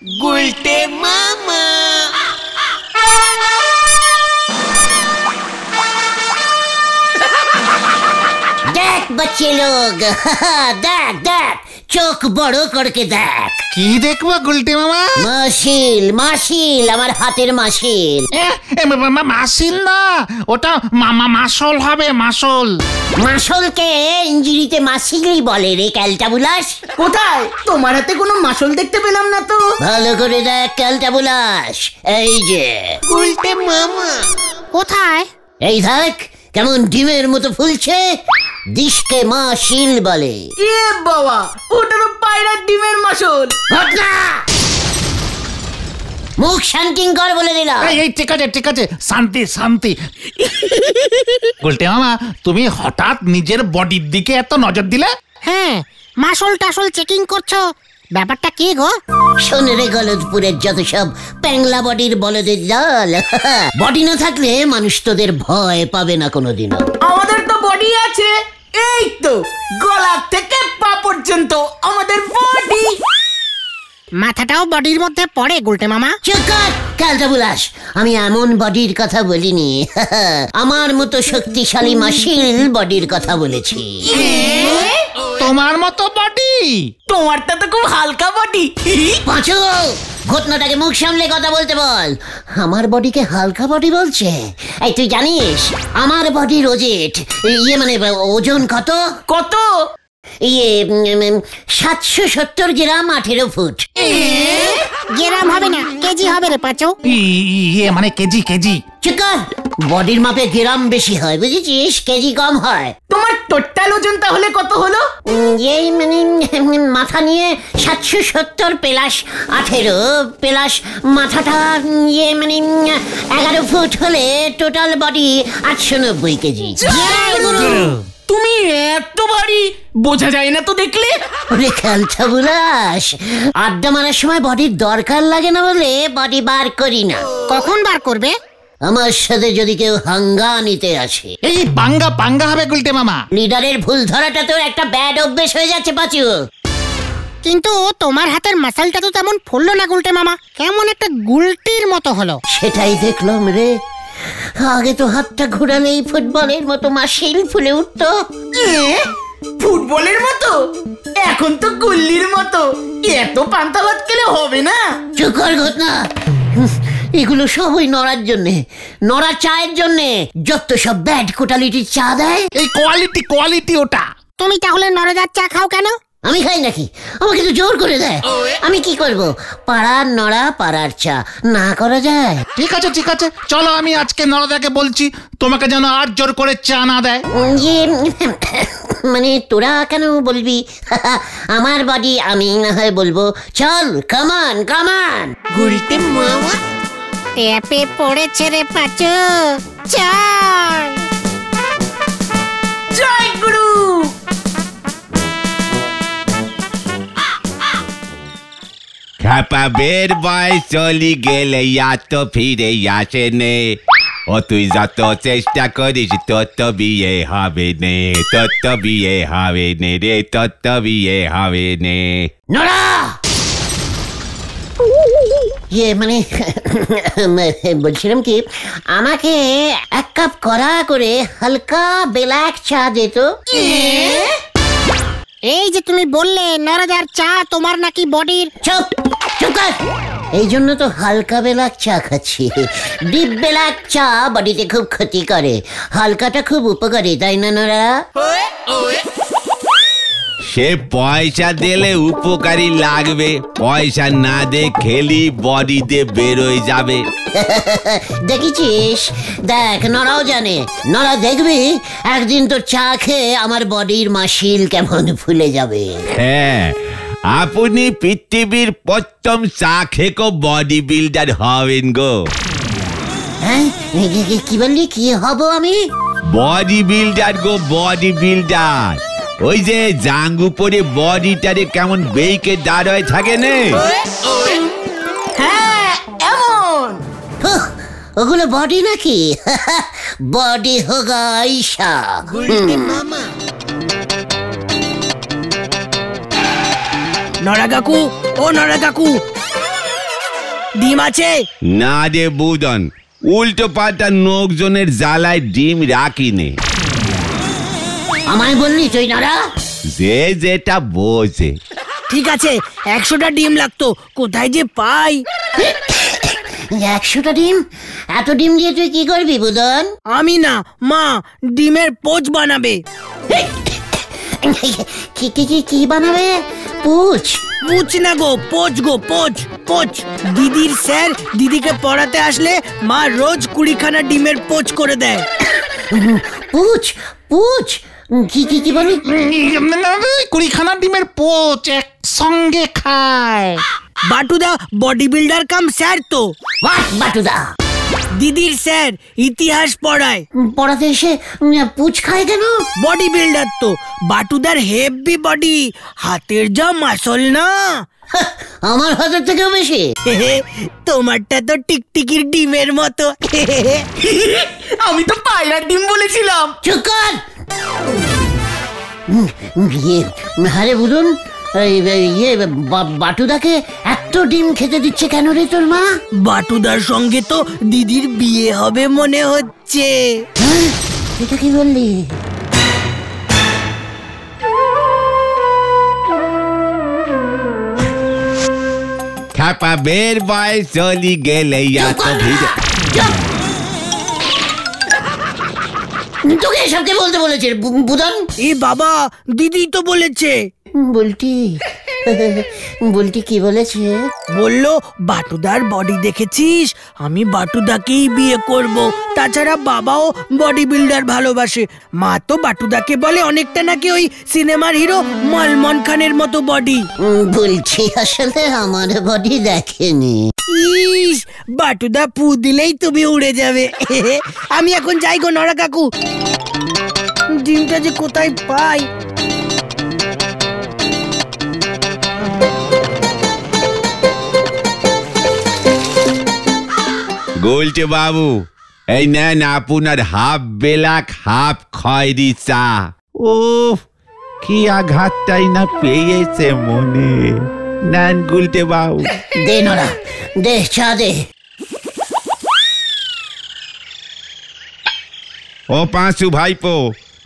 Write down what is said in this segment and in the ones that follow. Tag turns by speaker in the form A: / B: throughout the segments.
A: গুলটে মামা।
B: দেখ बच्चे लोग, দেখ দেখ চোখ বড় করকে দেখ।
C: কি দেখবো গুলটে মামা?
B: মাসিল মাসিল, আমার হাতের মাসিল।
C: মাসিল না, ওটা মাসল হবে, মাসল।
B: মাসলকে ইঞ্জিরিতে মাসিলই বলে রে ক্যালটাবুলাস।
A: কোথায়? তোমার হাতে কোনো মাসল দেখতে পেলাম না তো।
B: ভালো করে দেখ ক্যালটাবুলাস, এই যে
A: গুলটে মামা।
D: কোথায়?
B: এই দেখ কেমন ডিমের মতো ফুলছে, দিশকে মাসিল বলে।
A: এ বাবা, ওটা তো পায়রার ডিমের মাসল।
B: ঘটনা মুখ শান্তিং কর বলে দিলাম।
C: এই ঠিক আছে ঠিক আছে, শান্তি শান্তি। গুলটে মামা, তুমি হঠাৎ নিজের বডির দিকে এত নজর দিলে?
D: হ্যাঁ, মাসল টাসল চেকিং করছো, ব্যাপারটা কি গো?
B: শোন রে গলদপুরের যত সব প্যাংলা বডির বলদের দল, বডি না থাকলে মানুষ তোদের ভয় পাবে না কোনোদিনও।
A: আমাদের তো বডি আছে, এই তো গলা থেকে পা পর্যন্ত আমাদের বডি।
D: মাথাটাও বডির মধ্যে পড়ে গুলটে মামা।
B: চুপ কর ক্যালটাবুলাস, আমি এমন বডির কথা বলিনি, আমার মতো শক্তিশালী মাসিল বডির কথা বলেছি।
C: তোমার মতো বডি?
A: তোমারটা তো খুব হালকা বডি।
B: পাঁচু, ঘটনাটাকে মুখ সামলে কথা বলতে বল। আমার বডিকে হালকা বডি বলছে? এই তুই জানিস আমার বডির ওজন কত?
A: কত?
B: 770 গ্রাম 18 ফুট।
D: গ্রাম হবে না, কেজি হবে রে পাঁচু।
C: মানে কেজি কেজি।
B: চিকন, বডির মাপে গ্রাম বেশি হয় বুঝেছিস, কেজি কম হয়।
A: তোমার টোটাল ওজন তাহলে কত হলো?
B: এই মাথা নিয়ে 770 প্লাস 18 প্লাস মাথাটা 11 ফুট হলে টোটাল বডি 890 কেজি।
A: তুমি এত ভারী, বোঝা যায় না তো দেখলে।
B: ওরে খেলছাবুলাস, আড্ডা মারার সময় বডির দরকার লাগে না বলে বডি বার করি না।
D: কখন বার করবে?
B: আমার সাথে যদি কেউ হাঙ্গা নিতে আসে।
C: এই পাঙ্গা পাঙ্গা হবে গুলটে মামা।
B: লিডারের ভুল ধরাটা তোর একটা ব্যাড অভ্যেস হয়ে যাচ্ছে পাঁচু।
D: কিন্তু তোমার হাতের মাসালটা তো তেমন ফুললো না গুলটে মামা, কেমন একটা গুলটির মতো হলো।
B: সেটাই দেখলাম রে, আগে তো হাতটা ঘোরালেই ফুটবলের মতো মাসিল ফুলে উঠতো।
A: ফুটবলের মতো? এখন তো গুল্লির মতো। এত পান্তা ভাত খেলে হবে না।
B: চুকর ঘটনা, এগুলো সব ওই নড়ার জন্যে, নড়া চায়ের জন্যে। যত সব ব্যাড কোয়ালিটির চা দেয়।
C: এই কোয়ালিটি ওটা।
D: তুমি তাহলে নরদার চা খাও কেন?
B: আমি খাই নাকি? আমাকে তো জোর করে দেয়। আমি কি করব? পাড়ার নড়া পাড়ার চা না করা যায়?
C: ঠিক আছে ঠিক আছে, চলো আমি আজকে নরদাকে বলছি তোমাকে যেন আর জোর করে চা না দেয়।
B: তোরা কেন বলবি? আমার বডি আমি না হয় বলবো। চল, কামান কামান।
A: গুলটে মামা
D: ট্যাপে পড়েছে রে পাঁচু, চল।
A: জয় গুরু।
E: খাপাবের বয়স চলি গেলে তো ফিরে আসে নে। ও তুই যত চেষ্টা করিস তত বিয়ে হবে নে, তত বিয়ে হবে নে রে, তত বিয়ে হবে নে।
B: নড়া বলছিলাম কি, আমাকে 1 কাপ কড়া করে হালকা ব্ল্যাক চা দিত।
D: এই যে তুমি বললে নরদার চা তোমার নাকি বডির।
B: চুপ চুপ কর। এই জন্য তো হালকা ব্ল্যাক চা খাচ্ছি। ডিপ ব্ল্যাক চা বডিতে খুব ক্ষতি করে, হালকাটা খুব উপকারী, তাই না নরা?
E: সে পয়সা দিলে উপকারী লাগবে, পয়সা না দে খেলি বডিতে বেরোয় যাবে।
B: দেখেছিস? দেখ, নরাও জানে। নরা দেখবি একদিন তোর চা খেয়ে আমার বডির মাসিল কেমন ফুলে যাবে।
E: হ্যাঁ, আপনি পৃথিবীর প্রথম চা খেকো বডি বিল্ডার হবেন গো।
B: হ্যাঁ, কি বললি? কি হব আমি?
E: বডি বিল্ডার গো, বডি বিল্ডার। ওই যে জাঙ্গু পরে বডিটারে কেমন বেইকে দাঁড় হয়ে থাকে না?
A: হ্যাঁ, এমন।
B: ওগুলো বডি নাকি? বডি হোগা ঈশা।
A: নরা কাকু, ও নরা কাকু,
F: ডিম আছে?
E: না রে বুদন, উল্টো পাল্টা লোকজনের জ্বালায় ডিম রাখিনি।
B: আমায় বললি তুই নরা?
E: যে যেটা বোঝে।
F: ঠিক আছে, 100টা ডিম লাগতো, কোথায় যে পাই?
B: 100টা ডিম? এত ডিম দিয়ে তুই কি করবি বুদন?
F: আমি না, মা ডিমের পোচ বানাবে।
B: কি বানাবে? পুচ?
F: পুচ না গো, পোচ গো, পোচ পোচ। দিদির স্যার দিদিকে পড়াতে আসলে মা রোজ 20খানা ডিমের পোচ করে দেয়।
B: পুচ পুচ কি বলি?
C: 20খানা ডিমের পোচ একসঙ্গে খায়।
F: বাটুদা বডি বিল্ডার কাম স্যার তো।
B: বাটুদা?
F: দিদির স্যার ইতিহাস পড়ায়।
B: পড়াতে এসে পুচ খায় কেন?
F: বডি বিল্ডার তো, বাটুদার হেভি বডি, হাতের যা মাসল না।
B: আমার হাতের থেকেও বেশি।
F: তোমারটা তো টিকটিকির ডিমের মতো।
A: আমি তো পায়রার ডিম বলেছিলাম।
B: চুপ কর। আরে বুদন, বাটুদাকে এত ডিম খেতে দিচ্ছে কেন রে তোর মা?
F: বাটুদার সঙ্গে তো দিদির বিয়ে হবে মনে হচ্ছে।
B: এটা কি বললি?
E: খাপা বের বয়স চলি গেলে এত ভিড়ে।
B: তোকে এসবকে বলতে বলেছে বুদন?
F: এ বাবা, দিদি তো বলেছে।
B: বলটি কি বলেছে?
F: বললো বাটুদার বডি দেখেছিস, আমি বাটুদাকেই বিয়ে করব। তাছাড়া বাবাও বডি বিল্ডার ভালোবাসে। মা তো বাটুদাকে বলে অনেকটা নাকি ওই সিনেমার হিরো সলমন খানের মতো বডি।
B: বলছি আসলে আমার বডি দেখেনি।
F: ইস, বাটুদা পু দিলেই তুমি উড়ে যাবে। আমি এখন যাই গো নরা কাকু, ডিমটা যে কোথায় পাই।
E: গোলটে বাবু, এই নেন আপনার হাফ বেলাক হাফ খয়েরি চা। ও কি আঘাতটাই না পেয়েছে মনে। নেন গুলটে বাবু।
B: দে নরা, দে চা দে।
E: ও পাঁচু ভাইপো,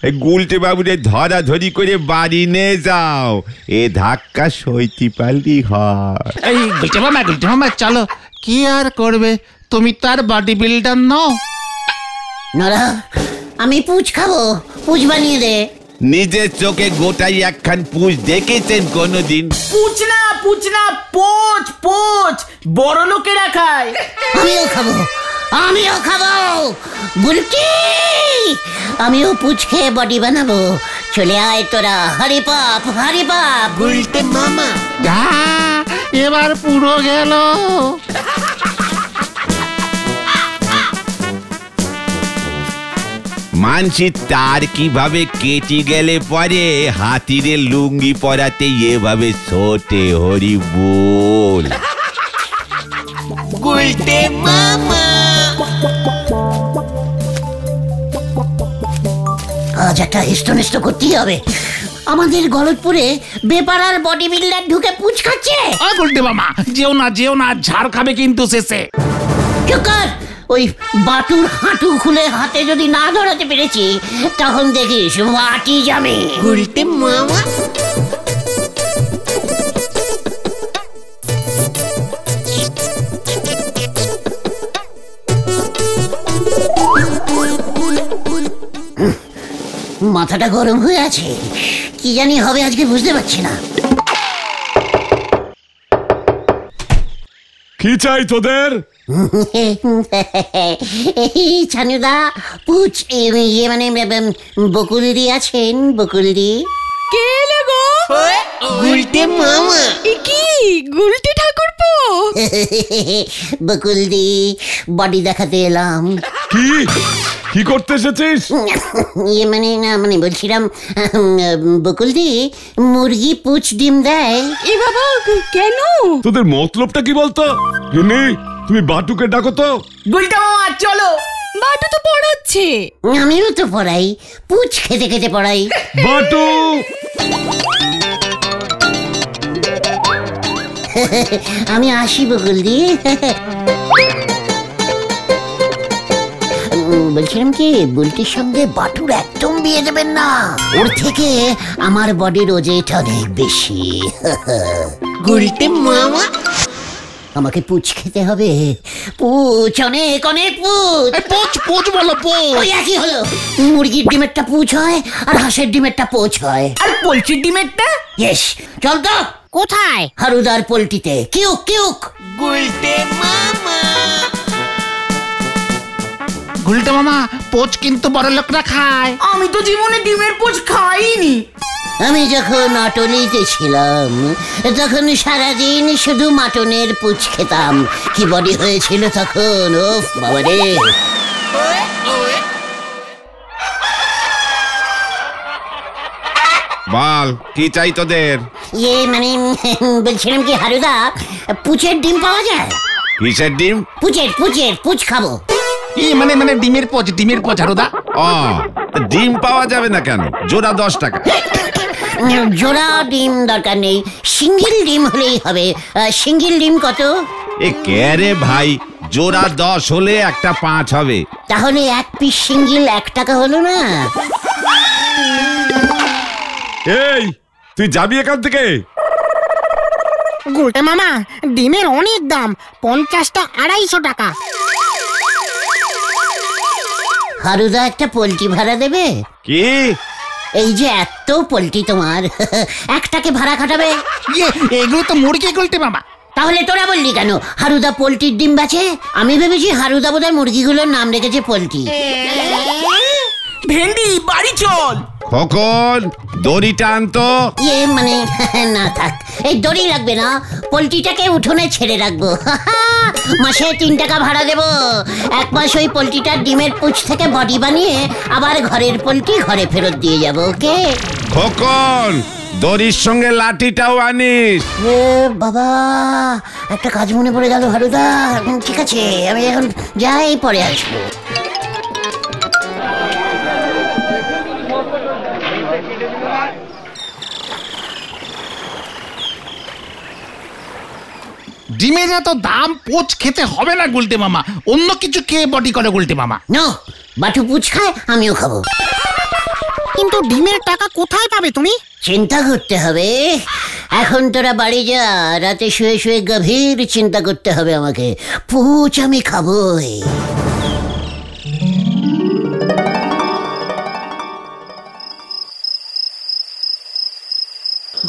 E: এই গুলটে বাবুরে ধরাধরি করে বাড়ি নিয়ে যাও। এ ধাক্কা সইতে পারলি হয়।
C: এই গুলটে মামা চলো। কি আর করবে, তুমি তার বডি বিল্ডার নও।
B: নরা, আমি পুচ খাবো, পুচ বানিয়ে দে।
E: নিজের চোখে গোটাই একখান পুষ দেখেছেন কোনদিন?
A: পুচ না পোচ পোচ, বড় লোকেরা খায়।
B: আমিও খাবো বুলটি। আমিও পুচ খেয়ে বডি বানাবো। চলে আয় তোরা, হরি পাপ গুলটে মামা।
C: এবার পুরো গেল।
E: মানসি তার কিভাবে কেটে গেলে পরে হাতিরে লুঙ্গি পরাতে এভাবে ছোটে হরি বল।
B: গুলটে মামা। আজ একটা হিস্ট করতেই হবে। আমাদের গলতপুরে বেপারার বডি বিল্ডার ঢুকে পুচ খাচ্ছে।
C: গুলটে মামা যেও না, ঝাড় খাবে কিন্তু শেষে।
B: ওই বাটুর হাঁটু খুলে হাতে যদি না ধরাতে পেরেছি, তখন দেখিস মাটি যাবে। গুলটে মামা। মাথাটা গরম হয়ে আছে, কি জানি হবে আজকে বুঝতে পারছি না।
G: কি চাই তোদের?
B: ছানুদা, পুচ মানে বকুলদি আছেন? বকুলদি
H: কে এলে গো?
B: গুলটে মামা।
H: কি গুলটে ঠাকুরপো?
B: বকুলদি, বডি দেখাতে এলাম।
G: কি করতে এসেছিস?
B: মানে বলছিলাম, বকুলদি মুরগি পুচ ডিম দেয়।
H: এ বাবা, কেন?
G: তোদের মতলবটা কি বলতো? গিন্নি, তুমি বাটুকে ডাকো তো।
A: গুলটে মামা চলো।
H: বাটু তো পড়াচ্ছে।
B: আমিও তো পড়াই, পুচ খেতে খেতে পড়াই।
G: বাটু!
B: আমি আসি বকুলদি। বলছিলাম কি, বুলটির সঙ্গে বাটুর একদম বিয়ে দেবেন না, ওর থেকে আমার বডির ওজেট অনেক বেশি।
A: গুলটে মামা
B: আমাকে পুচ খেতে হবে, পুচ, অনেক অনেক পুচ।
C: পোচ পোচ বলো পোচ।
B: ওই একই হলো, মুরগির ডিমেরটা পুচ হয় আর হাঁসের ডিমেরটা পোচ হয়।
A: আর পোলট্রির ডিমেরটা?
B: ইয়েস, চল তো।
D: কোথায়?
B: হারুদার পোল্ট্রিতে। কিউক কিউক।
A: গুলটে মামা
C: গুলটে মামা, পোচ কিন্তু বড় লোকরা খায়।
A: আমি তো জীবনে ডিমের পোচ খাইনি।
B: আমি যখন অটলিতে ছিলাম তখন সারাদিন শুধু মাটনের পুচ খেতাম। কি বডি হয়েছিল তখন, ওফ বাবারে।
E: বল কি চাই তোদের?
B: মানে বলছিলাম কি হারুদা, পুচের ডিম পাওয়া যায়?
E: কিসের ডিম?
B: পুচের পুচের পুচ খাবো।
C: মানে ডিমের পোচ হারুদা।
E: ও, ডিম পাওয়া যাবে না কেন? জোড়া 10 টাকা।
B: জোড়া ডিম দরকার নেই, সিঙ্গেল ডিম হলেই হবে। সিঙ্গেল ডিম কত?
E: এ কে রে ভাই, জোড়া 10 হলে একটা 5 হবে।
B: তাহলে এক পিস সিঙ্গেল 1 টাকা হলো না?
G: এই তুই যাবি এখান থেকে?
D: গুলটে মামা, ডিমের অনেক দাম, 50টা 250 টাকা।
B: হারুদা একটা পোল্ট্রি ভাড়া দেবে?
E: কি?
B: এই যে এত পোল্ট্রি তোমার, একটাকে ভাড়া খাটাবে?
C: এগুলো তো মুরগি গুলটে মামা।
B: তাহলে তোরা বললি কেন হারুদা পোল্ট্রির ডিম বেচে? আমি ভেবেছি হারুদা বোধহয় মুরগিগুলোর নাম রেখেছে পোল্ট্রি।
A: ভেন্ডি বাড়ি চল।
E: খোকন, দড়িটা আনতো।
B: মানে না থাক, এই দড়ি লাগবে না, পোল্ট্রিটাকে উঠোনে ছেড়ে রাখবো। মাসে 3 টাকা ভাড়া দেবো। 1 মাস ওই পোল্ট্রিটার ডিমের পুচ থেকে বডি বানিয়ে আবার ঘরের পোল্ট্রি ঘরে ফেরত দিয়ে যাবো। ওকে?
E: খোকন, দড়ির সঙ্গে লাঠিটাও আনিস।
B: বাবা, একটা কাজ মনে পড়ে গেল হারুদা। ঠিক আছে, আমি এখন যাই, পরে আসবো।
C: ডিমের এত দাম, পোচ খেতে হবে না গুলটে মামা, অন্য কিছু খেয়ে বডি করে গুলটে মামা।
B: নো, বাটু পুচ খায়, আমিও খাবো।
D: কিন্তু ডিমের টাকা কোথায় পাবে তুমি?
B: চিন্তা করতে হবে। এখন তোরা বাড়ি যা, রাতে শুয়ে শুয়ে গভীর চিন্তা করতে হবে আমাকে। পুচ আমি খাবোই।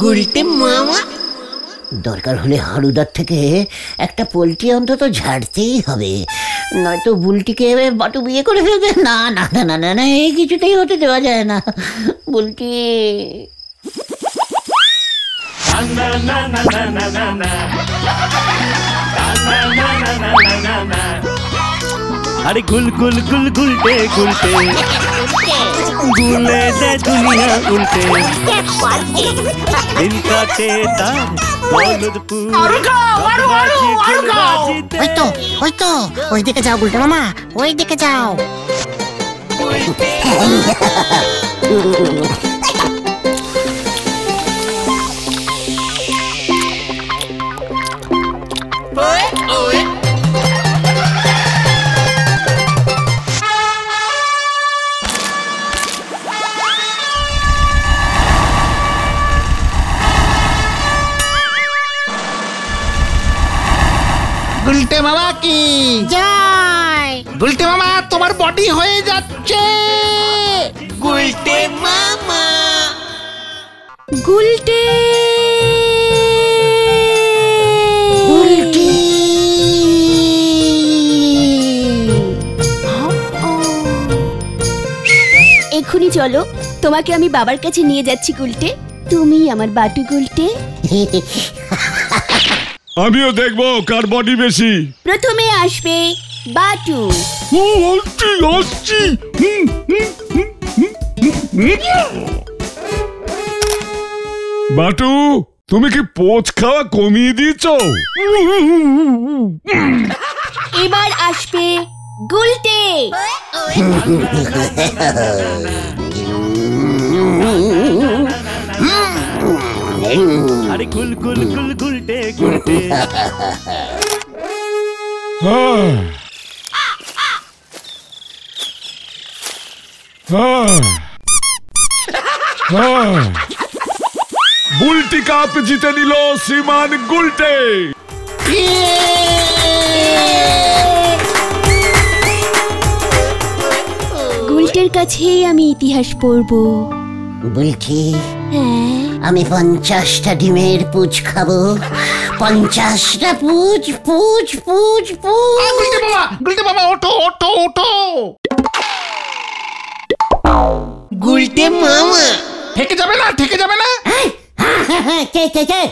A: গুলটে মামা
B: দরকার হলে হারুদার থেকে একটা পোল্ট্রি অন্তত ঝাড়তেই হবে, নয়তো বুলটিকে বাটু বিয়ে করে ফেলবে। না না না না না না, এই কিছুতেই হতে দেওয়া যায় না। বুলটি
I: अरे गुल गुल गुल गुलटे गुलटे गुले दे दुनिया उल्टे दिन काटे तार
D: ওই তো ওই দিকে যাও গুলটে মামা, ওই দিকে যাও।
C: গুলটে মামা কি
D: যাই।
C: গুলটে মামা, তোমার বডি হয়ে যাচ্ছে।
A: গুলটে মামা
H: গুলটে
B: বুলটি
H: এক্ষুনি চলো, তোমাকে আমি বাবার কাছে নিয়ে যাচ্ছি গুলটে। তুমি আমার বাটু গুলটে।
G: আমিও দেখবো কার বডি বেশি।
H: প্রথমে আসবে বাটু।
G: বাটু, তুমি কি পোচ খাওয়া কমিয়ে দিয়েছো?
H: এবার আসবে গুলটে।
I: আরে গুল গুল গুল গুলটে গুলটে
G: বুলটি কাপ জিতে নিল শ্রীমান গুলটে।
H: গুলটের কাছেই আমি ইতিহাস পড়বো।
B: বলছি
H: হ্যাঁ,
B: আমি 50টা ডিমের পুচ খাবো। 50টা পুচ পুচ পুচ পুচ।
C: গুলটে বাবা ওঠো ওঠো ওঠো।
A: গুলটে মামা
C: ঠেকে যাবে না ঠেকে যাবে না।
B: কে কে কে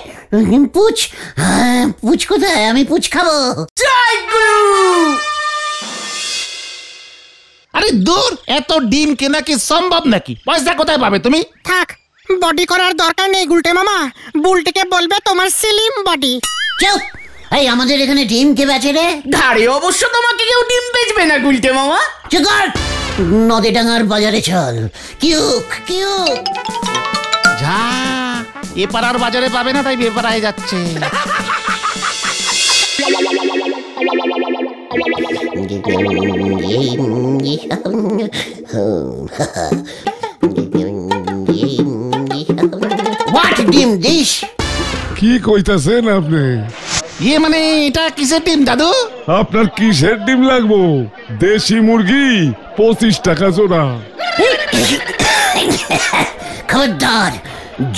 B: পুচ? পুচ কোথায়? আমি পুচ খাবো।
A: জয় গুরু।
C: আরে দূর, এত ডিম কেনা কি সম্ভব নাকি? পয়সা কোথায় পাবে তুমি?
D: থাক, বডি করার দরকার নেই গুলটে মামা। বুলটিকে বলবে তোমার স্লিম বডি।
B: চুপ! এই আমাদের এখানে ডিম কে বেচে রে?
A: ধারে অবশ্য তোমাকে কেউ ডিম বেচবে না গুলটে মামা।
B: চুপ কর! নদীডাঙ্গার বাজারে চল। কিউক কিউক।
C: যা, এ পাড়ার বাজারে পাবে না তাই বেপাড়ায় যাচ্ছে।
B: What ডিম দিস?
G: কি কইতাছেন আপনি?
C: মানে এটা কিসের ডিম দাদু?
G: আপনার কিসের ডিম লাগবো? দেশি মুরগি 25 টাকা জোড়া।
B: খবরদার,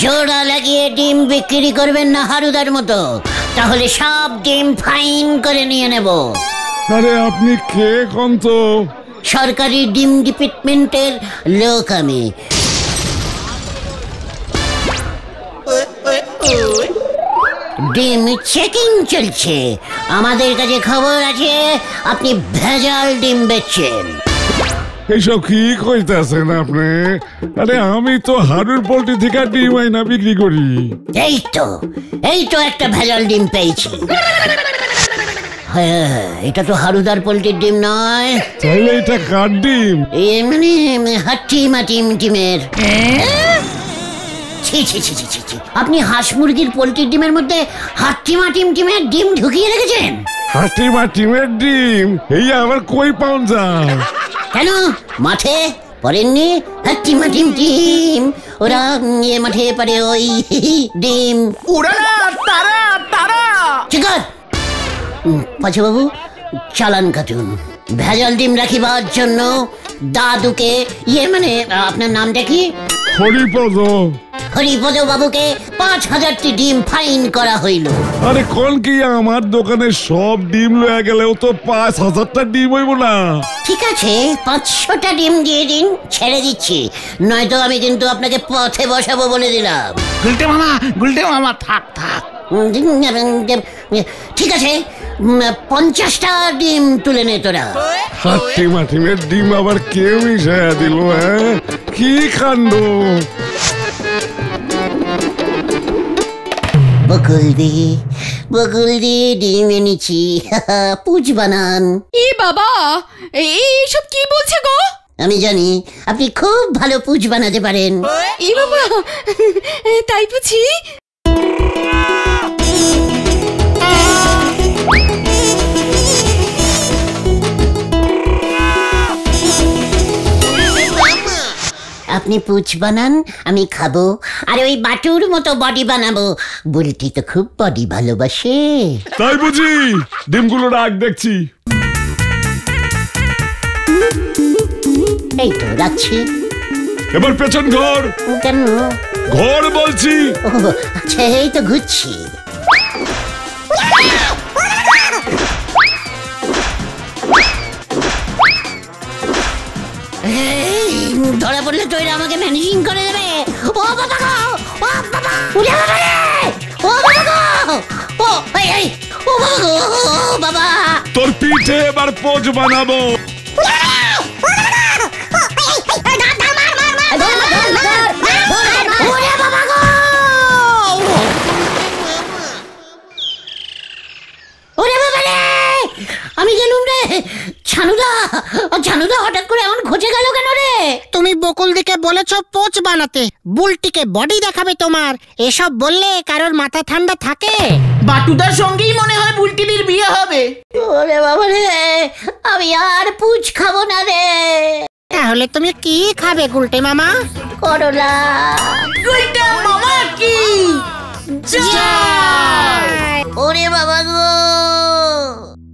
B: জোড়া লাগিয়ে ডিম বিক্রি করবেন না হারুদার মতো, তাহলে সব ডিম ফাইন করে নিয়ে নেব।
G: আরে আপনি কে কোন তো?
B: সরকারি ডিম ডিপার্টমেন্টের লোক আমি। ডিম চেকিং চলছে। আমাদের কাছে খবর আছে আপনি ভেজাল ডিম বেচছেন।
G: এইসব কি কইতাছেন আপনি? আরে আমি তো হারুর পোল্ট্রি থেকে ডিম আইনা বিক্রি করি।
B: এই তো একটা ভেজাল ডিম পেয়েছি। হ্যাঁ, এটা তো হারুদার পোল্ট্রির ডিম নয়।
G: তাহলে এটা কার ডিম?
B: মানে হাট্টি মাটিম ডিমের। ছি ছি ছি ছি ছি, আপনি হাঁস মুরগির পোল্ট্রির ডিমের মধ্যে হাট্টি মাটিম ডিমের ডিম ঢুকিয়ে রেখেছেন?
G: হাট্টি মাটিমের ডিম এই আবার কই পাওয়া যায়?
B: কেন মাঠে পড়েননি? হাট্টি মাটিম ডিম ওরা মাঠে পারে ওই ডিম।
A: ওরা না, তারা তারা।
B: চিকার পাঁচু বাবু, চালান কাটুন। ভেজাল ডিম রাখিবার জন্য দাদুকে মানে আপনার নামটা কি?
G: হরিপদ।
B: হরিপদ বাবুকে 5000টি ডিম ফাইন করা হইল।
G: আরে কোন কি আমার দোকানে সব ডিম লয়ে গেলেও তো 5000টা ডিম হইব না।
B: ঠিক আছে, 500টা ডিম দিয়ে দিন, ছেড়ে দিচ্ছি। নয়তো আমি কিন্তু আপনাকে পথে বসাবো বলে দিলাম।
C: গুলটে মামা থাক থাক।
B: ঠিক আছে, 50টা ডিম তুলে নে তোরা।
G: হাট্টি মাটিমের ডিম আবার কেউ মিশাইয়া দিল? হ্যাঁ, কি কাণ্ড!
B: বকুল দিয়ে ডিম এনেছি, পুজ বানান।
H: এ বাবা, এইসব কি বলছে গো?
B: আমি জানি আপনি খুব ভালো পুজ বানাতে পারেন।
H: এ বাবা, তাই বুঝি?
B: আপনি পুচ বানান, আমি খাবো, আর ওই বাটুর মতো বডি বানাবো। বুলটি তো খুব বডি ভালোবাসে।
G: তাই বুঝি? ডিমগুলো রাখ দেখছি।
B: এই তো রাখছি।
G: এবার পেছন ঘর।
B: কেন?
G: ঘর বলছি।
B: ও আচ্ছা, এই তো ঘুরছি। ধরা পড়লে তো এরা আমাকে ম্যানেজিং করে দেবে। ও বাবা গো, ও বাবা, উড়ে বাবা রে, ও বাবা গো, ও এই ও বাবা গো, বাবা
G: তোর পিঠে এবার পোজ বানাবো।
B: আমি আমি গেলুম রে। ছানুদা হঠাৎ করে এমন খোঁজে গেল কেন রে?
D: তুমি বকুল দিকে বলেছ পোচ বানাতে, বুলটিকে বডি দেখাবে তোমার। এসব বললে কারোর মাথা ঠান্ডা থাকে?
A: বাটুদার সঙ্গেই মনে হয় বুলটিদির বিয়ে হবে।
B: ওরে বাবা রে, আমি আর পুচ খাবো না রে।
D: তাহলে তুমি কি খাবে গুলটে মামা?
B: করলা।
A: গুলটে মামা কি জয়।